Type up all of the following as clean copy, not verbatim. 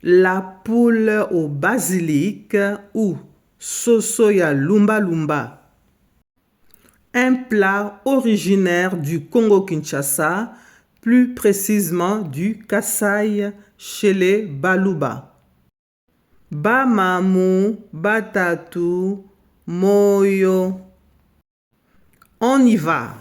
La poule au basilic ou sosoya lumba lumba. Un plat originaire du Congo-Kinshasa, plus précisément du Kasaï chez les Baluba. Bamamu, batatu, moyo. On y va.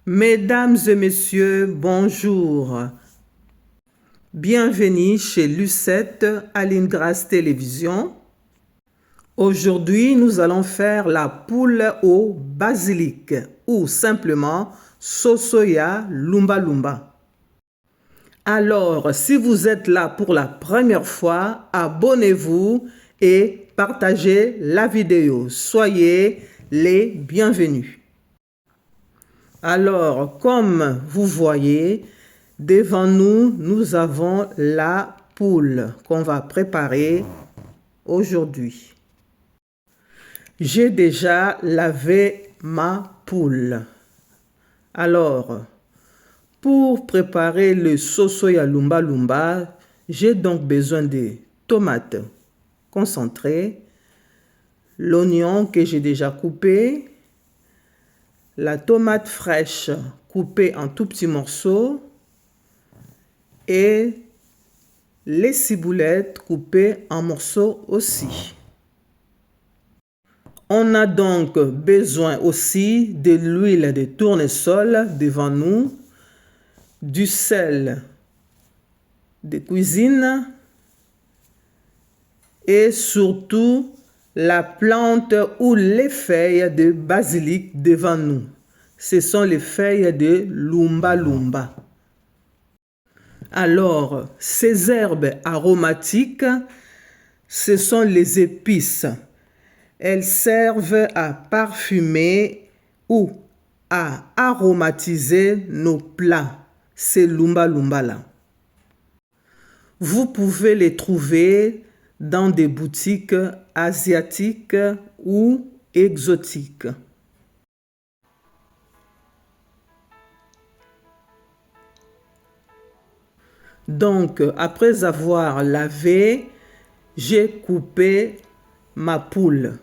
Mesdames et messieurs, bonjour. Bienvenue chez Lucette Aline-Grâce Télévision. Aujourd'hui, nous allons faire la poule au basilic ou simplement sosoya lumba lumba. Alors, si vous êtes là pour la première fois, abonnez-vous et partagez la vidéo. Soyez les bienvenus. Alors, comme vous voyez, devant nous, nous avons la poule qu'on va préparer aujourd'hui. J'ai déjà lavé ma poule. Alors, pour préparer le sosoya lumba lumba, j'ai donc besoin de tomates concentrées, l'oignon que j'ai déjà coupé, la tomate fraîche coupée en tout petits morceaux et les ciboulettes coupées en morceaux aussi. On a donc besoin aussi de l'huile de tournesol devant nous, du sel de cuisine et surtout la plante ou les feuilles de basilic devant nous. Ce sont les feuilles de lumba lumba. Alors, ces herbes aromatiques, ce sont les épices. Elles servent à parfumer ou à aromatiser nos plats. Ces lumba lumba là. Vous pouvez les trouver dans des boutiques asiatiques ou exotiques. Donc, après avoir lavé, j'ai coupé ma poule.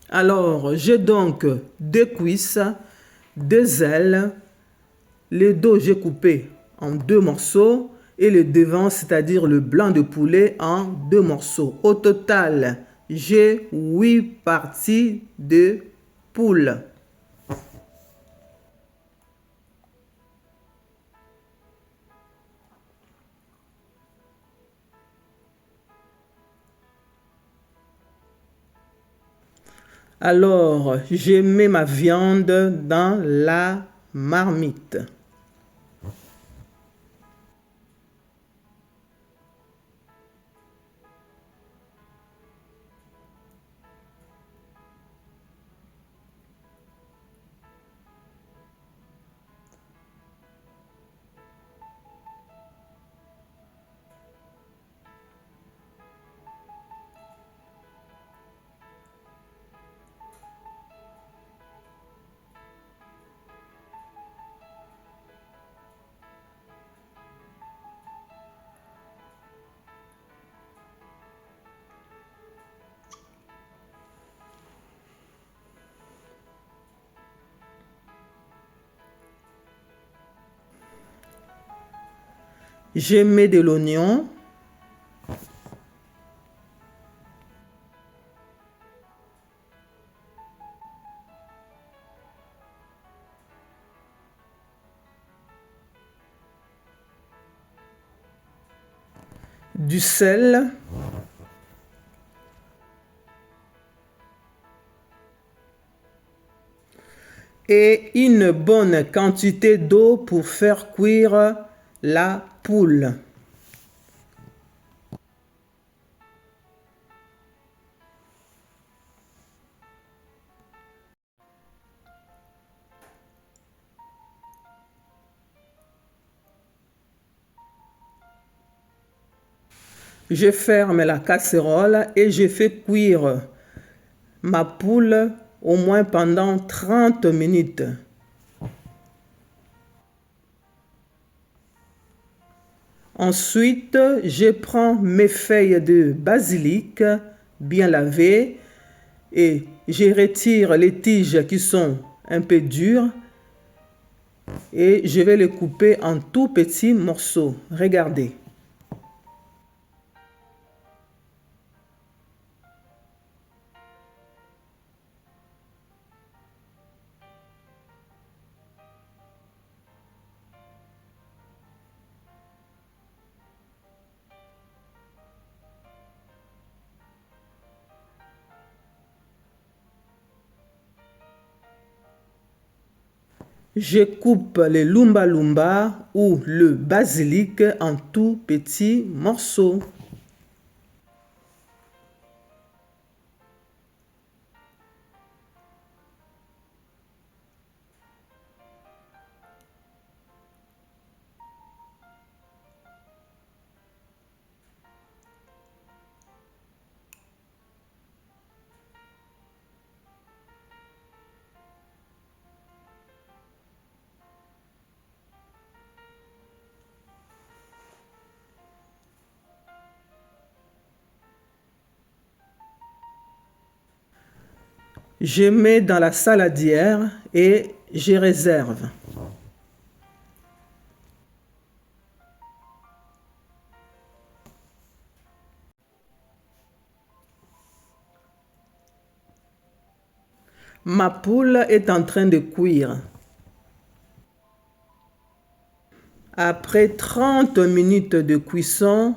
Alors, j'ai donc deux cuisses, deux ailes. Le dos, j'ai coupé en deux morceaux. Et le devant, c'est-à-dire le blanc de poulet, en deux morceaux. Au total, j'ai 8 parties de poule. Alors, je mets ma viande dans la marmite. Je mets de l'oignon. Du sel. Et une bonne quantité d'eau pour faire cuire la poule. Je ferme la casserole et je fais cuire ma poule au moins pendant 30 minutes. Ensuite, je prends mes feuilles de basilic bien lavées et je retire les tiges qui sont un peu dures et je vais les couper en tout petits morceaux. Regardez. Je coupe le lumba lumba ou le basilic en tout petits morceaux. Je mets dans la saladière et je réserve. Ma poule est en train de cuire. Après 30 minutes de cuisson,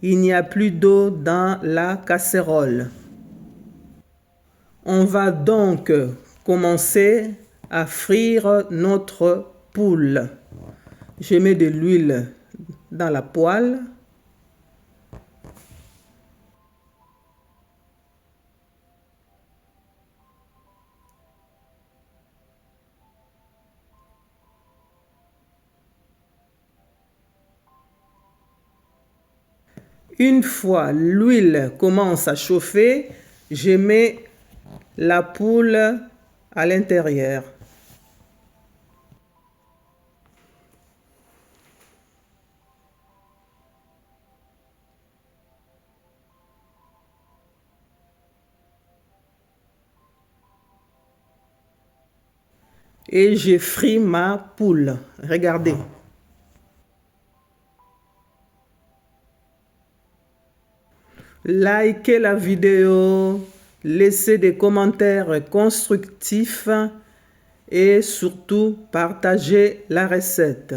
il n'y a plus d'eau dans la casserole. On va donc commencer à frire notre poule. Je mets de l'huile dans la poêle. Une fois l'huile commence à chauffer, je mets la poule à l'intérieur. Et je fris ma poule. Regardez. Likez la vidéo, laissez des commentaires constructifs et surtout partagez la recette.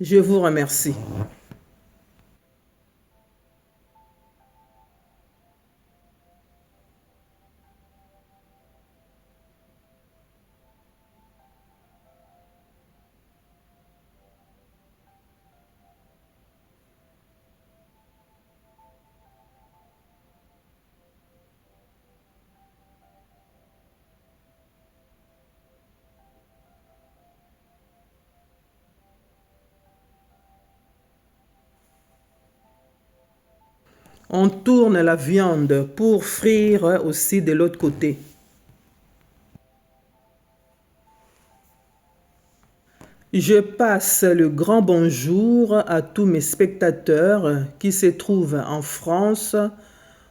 Je vous remercie. On tourne la viande pour frire aussi de l'autre côté. Je passe le grand bonjour à tous mes spectateurs qui se trouvent en France,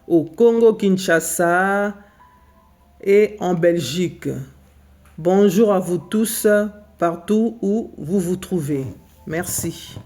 au Congo-Kinshasa et en Belgique. Bonjour à vous tous partout où vous vous trouvez. Merci.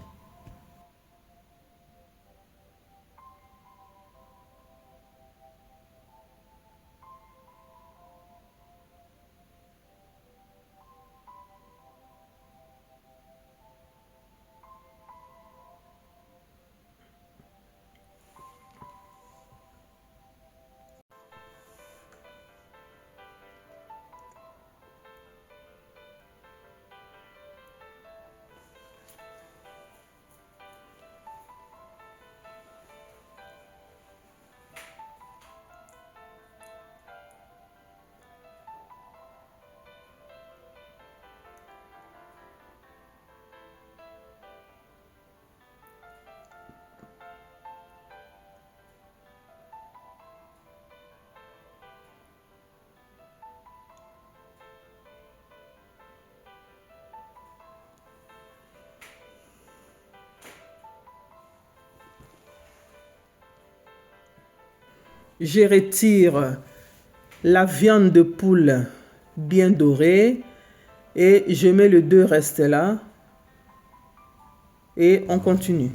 Je retire la viande de poule bien dorée et je mets les deux restes là et on continue.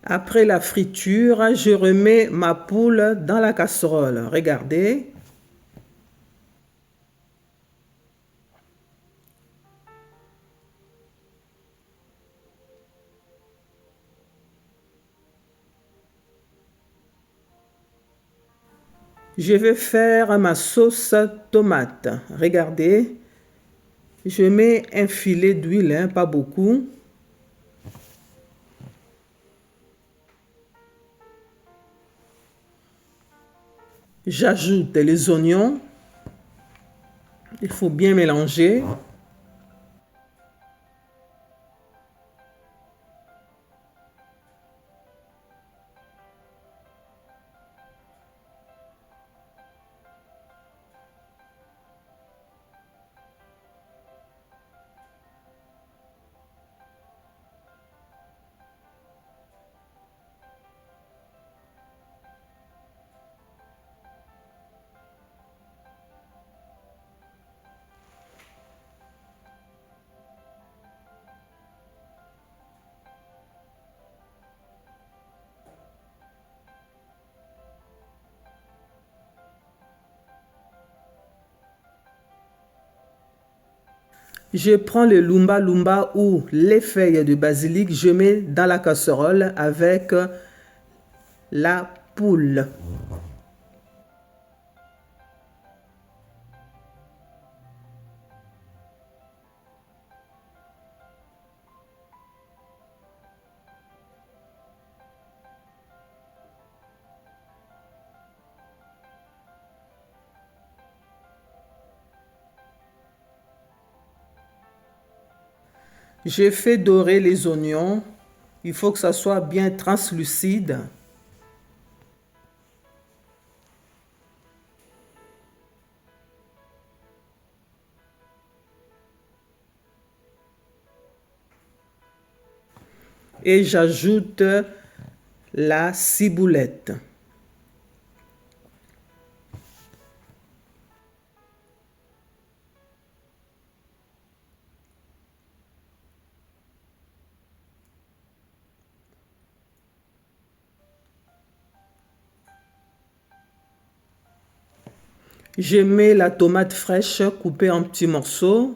Après la friture, je remets ma poule dans la casserole. Regardez. Je vais faire ma sauce tomate. Regardez. Je mets un filet d'huile, hein, pas beaucoup. J'ajoute les oignons. Il faut bien mélanger. Je prends le lumba lumba ou les feuilles de basilic, je mets dans la casserole avec la poule. Je fais dorer les oignons. Il faut que ça soit bien translucide. Et j'ajoute la ciboulette. Je mets la tomate fraîche coupée en petits morceaux.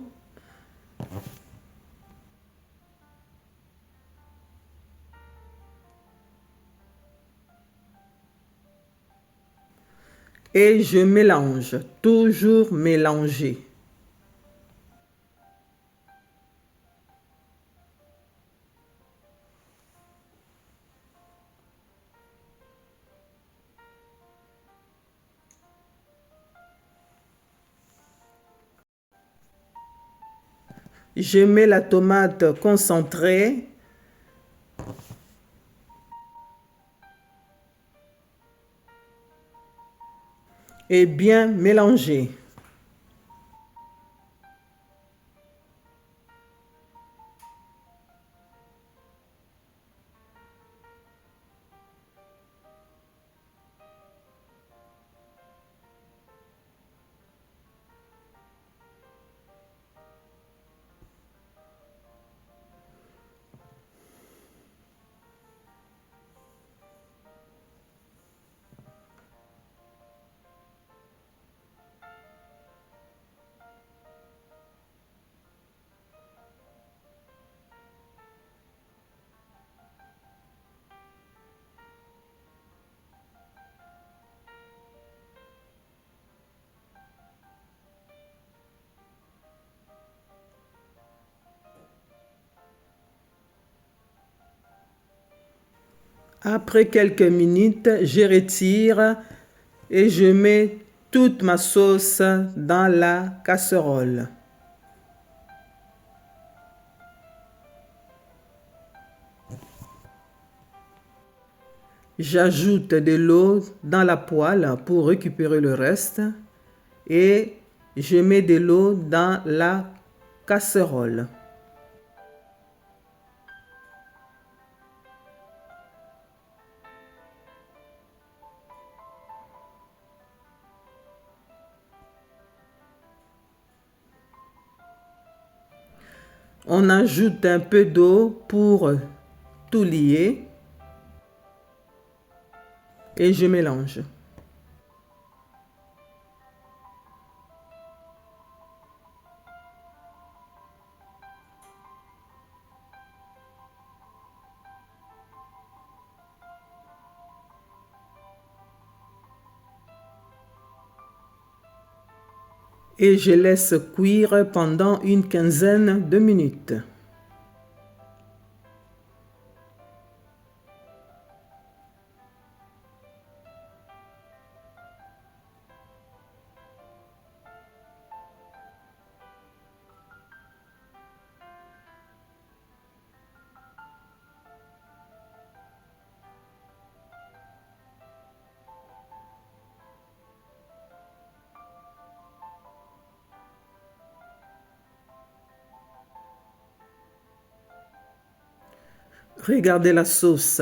Et je mélange, toujours mélanger. Je mets la tomate concentrée. Et bien mélanger. Après quelques minutes, je retire et je mets toute ma sauce dans la casserole. J'ajoute de l'eau dans la poêle pour récupérer le reste et je mets de l'eau dans la casserole. On ajoute un peu d'eau pour tout lier et je mélange. Et je laisse cuire pendant une quinzaine de minutes. Regardez la sauce.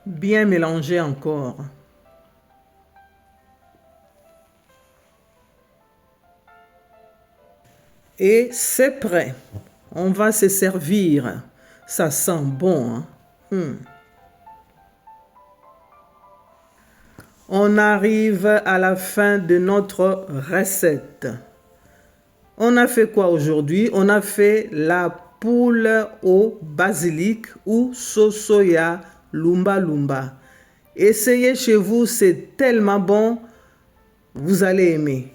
Bien mélanger encore. Et c'est prêt. On va se servir. Ça sent bon, hein? On arrive à la fin de notre recette. On a fait quoi aujourd'hui? On a fait la poule au basilic ou sauce soya lumba lumba. Essayez chez vous, c'est tellement bon, vous allez aimer.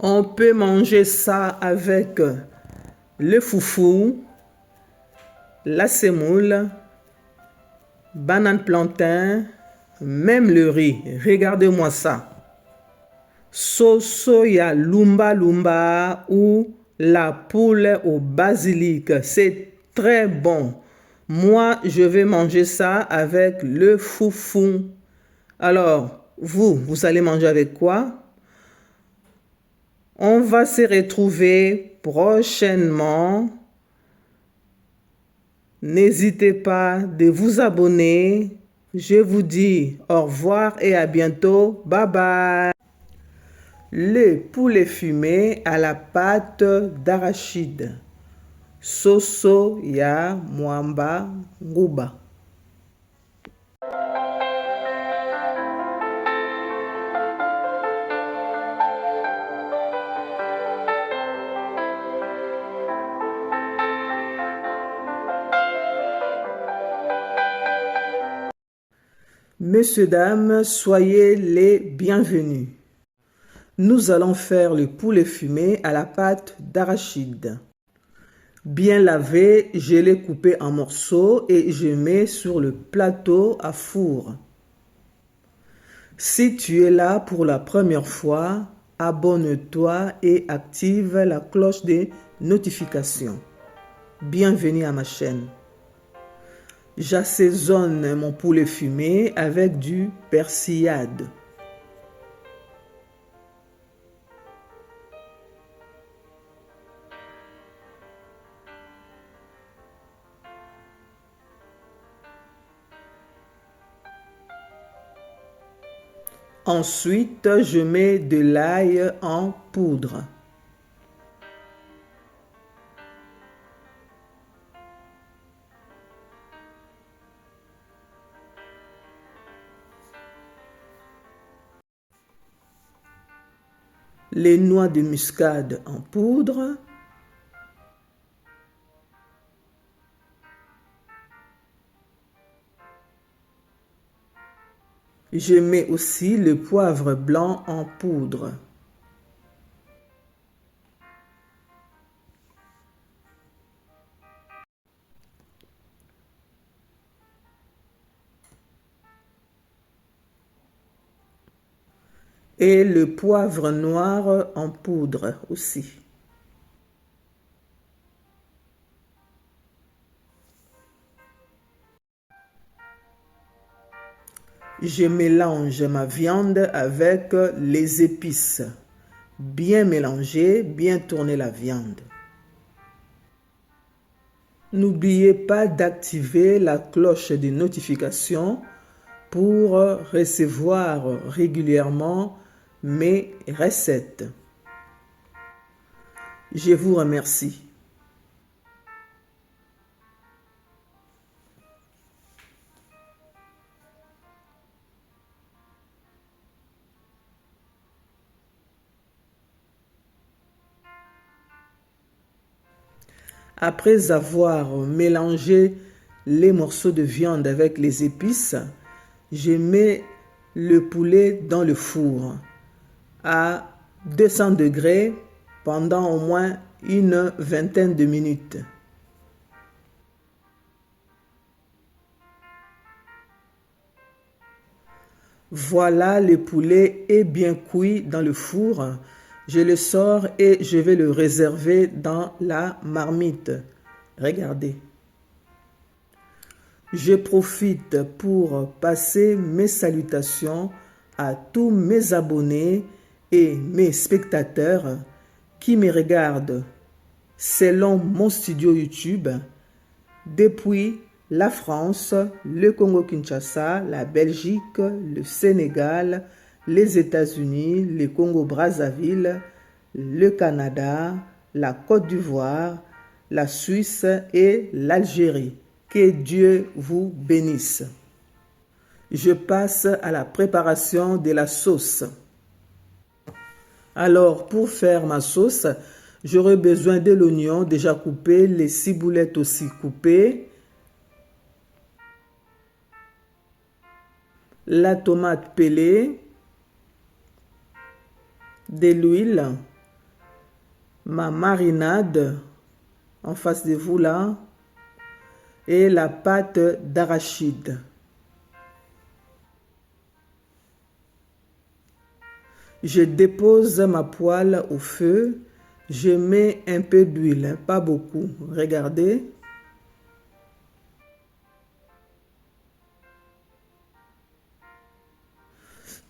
On peut manger ça avec le foufou, la semoule, banane plantain, même le riz. Regardez-moi ça. Sauce soya lumba lumba ou la poule au basilic. C'est très bon. Moi, je vais manger ça avec le foufou. Alors, vous allez manger avec quoi? On va se retrouver prochainement. N'hésitez pas de vous abonner. Je vous dis au revoir et à bientôt. Bye bye. Le poulet fumé à la pâte d'arachide. Soso ya mwamba nguba. Messieurs, dames, soyez les bienvenus. Nous allons faire le poulet fumé à la pâte d'arachide. Bien lavé, je l'ai coupé en morceaux et je mets sur le plateau à four. Si tu es là pour la première fois, abonne-toi et active la cloche des notifications. Bienvenue à ma chaîne. J'assaisonne mon poulet fumé avec du persillade. Ensuite, je mets de l'ail en poudre. les noix de muscade en poudre, je mets aussi le poivre blanc en poudre. Et le poivre noir en poudre aussi. Je mélange ma viande avec les épices. Bien mélanger, bien tourner la viande. N'oubliez pas d'activer la cloche de notification pour recevoir régulièrement mes recettes. Je vous remercie. Après avoir mélangé les morceaux de viande avec les épices, je mets le poulet dans le four à 200 degrés pendant au moins une vingtaine de minutes. Voilà, le poulet est bien cuit dans le four. Je le sors et je vais le réserver dans la marmite. Regardez. Je profite pour passer mes salutations à tous mes abonnés et mes spectateurs qui me regardent selon mon studio YouTube depuis la France, le Congo-Kinshasa, la Belgique, le Sénégal, les États-Unis, le Congo-Brazzaville, le Canada, la Côte d'Ivoire, la Suisse et l'Algérie. Que Dieu vous bénisse. Je passe à la préparation de la sauce. Alors, pour faire ma sauce, j'aurai besoin de l'oignon déjà coupé, les ciboulettes aussi coupées, la tomate pelée, de l'huile, ma marinade en face de vous là, et la pâte d'arachide. Je dépose ma poêle au feu, je mets un peu d'huile, pas beaucoup, regardez.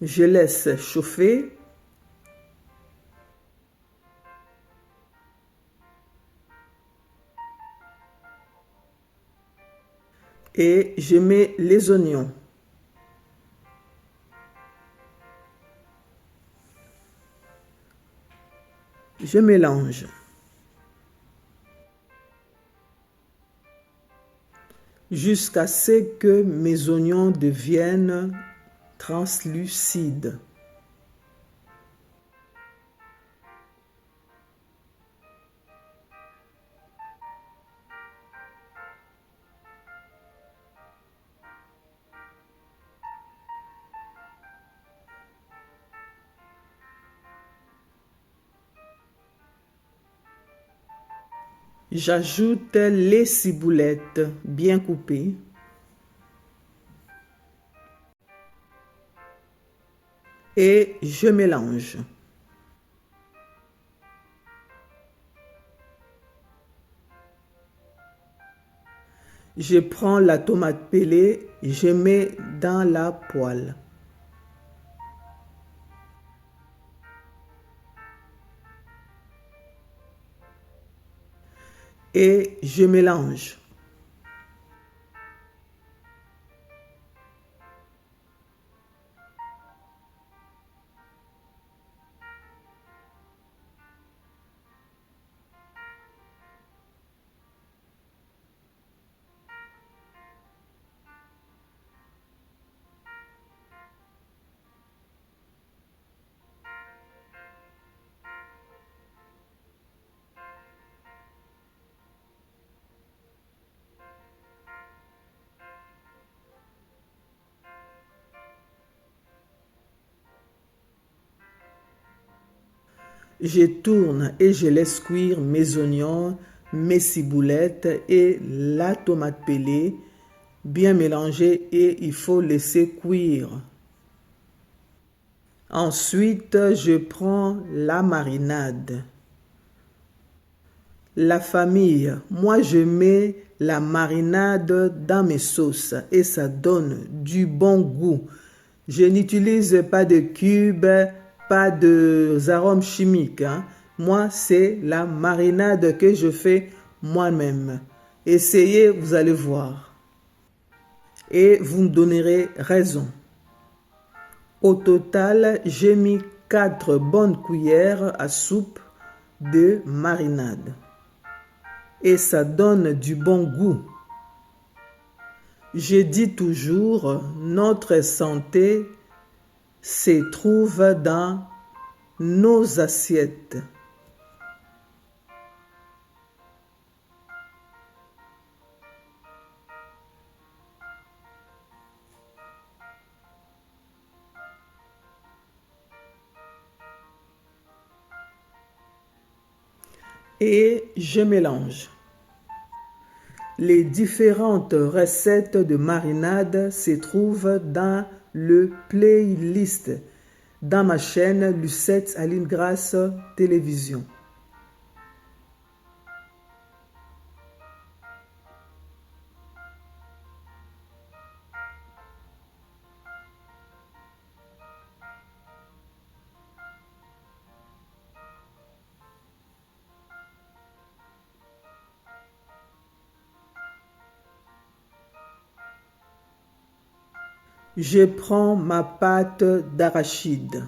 Je laisse chauffer. Et je mets les oignons. Je mélange. Jusqu'à ce que mes oignons deviennent translucides. J'ajoute les ciboulettes bien coupées. Et je mélange. Je prends la tomate pelée, je mets dans la poêle. Et je mélange. Je tourne et je laisse cuire mes oignons, mes ciboulettes et la tomate pelée, bien mélangée et il faut laisser cuire. Ensuite, je prends la marinade. La famille, moi je mets la marinade dans mes sauces et ça donne du bon goût. Je n'utilise pas de cubes, pas d'arômes chimiques. Moi, c'est la marinade que je fais moi-même. Essayez, vous allez voir. Et vous me donnerez raison. Au total, j'ai mis 4 bonnes cuillères à soupe de marinade. Et ça donne du bon goût. Je dis toujours, notre santé se trouve dans nos assiettes. Et je mélange. Les différentes recettes de marinade se trouvent dans le playlist dans ma chaîne Lucette Aline Grace Télévision. Je prends ma pâte d'arachide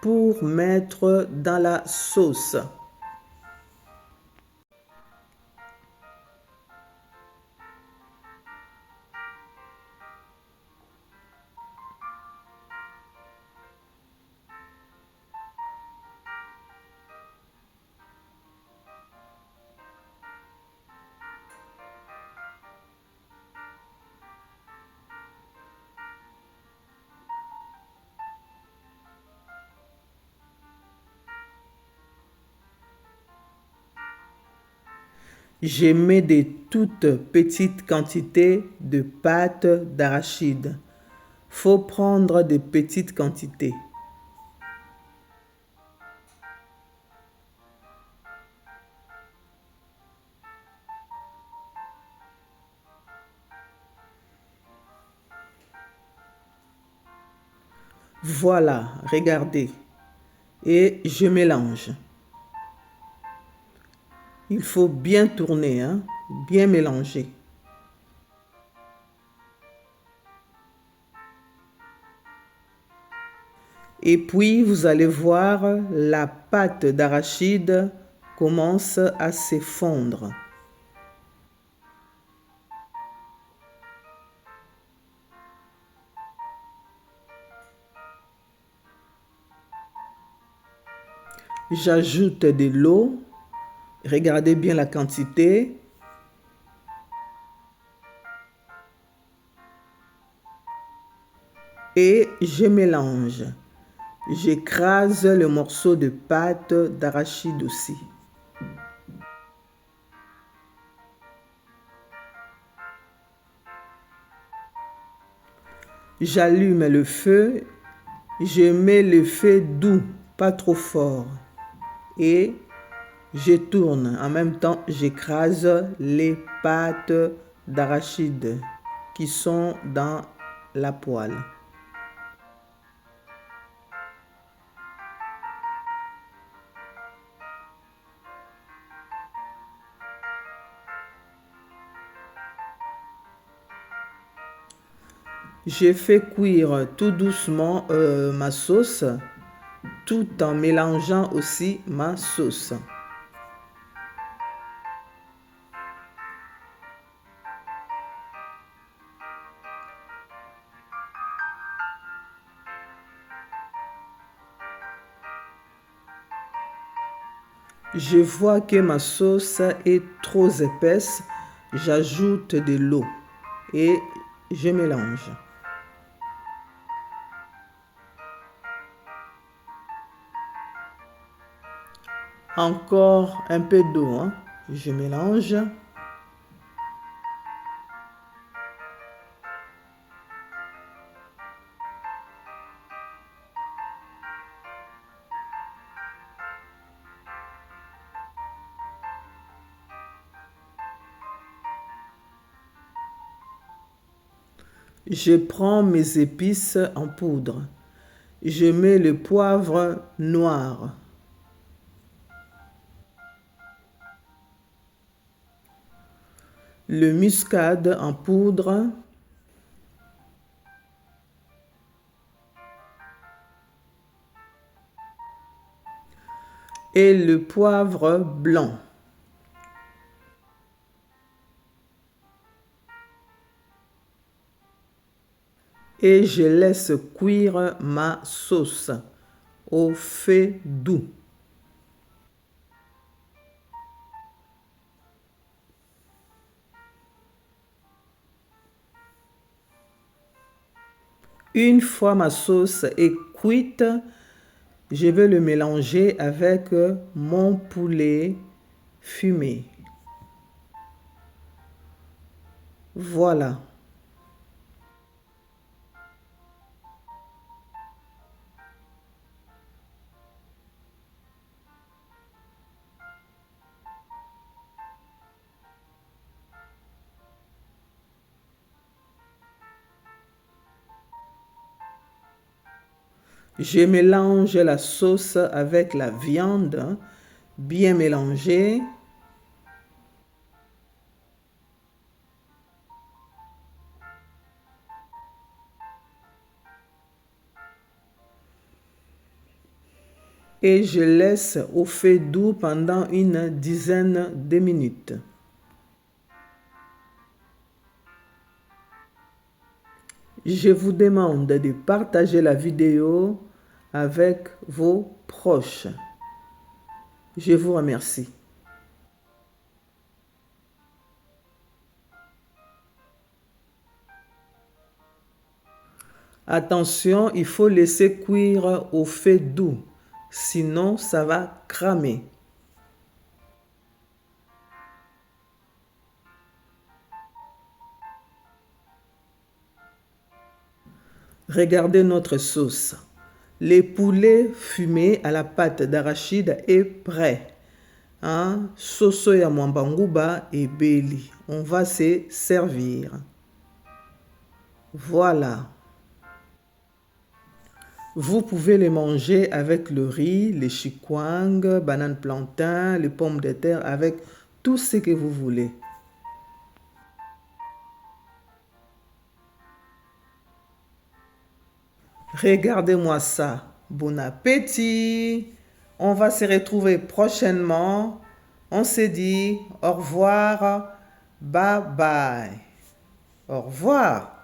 pour mettre dans la sauce. Je mets de toutes petites quantités de pâte d'arachide. Faut prendre de petites quantités. Voilà, regardez. Et je mélange. Il faut bien tourner, bien mélanger. Et puis, vous allez voir, la pâte d'arachide commence à se fondre. J'ajoute de l'eau. Regardez bien la quantité. Et je mélange. J'écrase le morceau de pâte d'arachide aussi. J'allume le feu. Je mets le feu doux, pas trop fort. Et je tourne. En même temps, j'écrase les pâtes d'arachide qui sont dans la poêle. Je fais cuire tout doucement ma sauce tout en mélangeant aussi ma sauce. Je vois que ma sauce est trop épaisse, j'ajoute de l'eau et je mélange. Encore un peu d'eau, hein. Je mélange. Je prends mes épices en poudre. Je mets le poivre noir. Le muscade en poudre. Et le poivre blanc. Et je laisse cuire ma sauce au feu doux. Une fois ma sauce est cuite, je vais le mélanger avec mon poulet fumé. Voilà. Je mélange la sauce avec la viande, bien mélangée. Et je laisse au feu doux pendant une dizaine de minutes. Je vous demande de partager la vidéo avec vos proches. Je vous remercie. Attention, il faut laisser cuire au feu doux, sinon ça va cramer. Regardez notre sauce. Le poulet fumé à la pâte d'arachide est prêt. Hein? Soso ya mwambanguba et beli. On va se servir. Voilà. Vous pouvez les manger avec le riz, les chikwang, banane plantain, les pommes de terre, avec tout ce que vous voulez. Regardez-moi ça. Bon appétit. On va se retrouver prochainement. On se dit au revoir. Bye bye. Au revoir.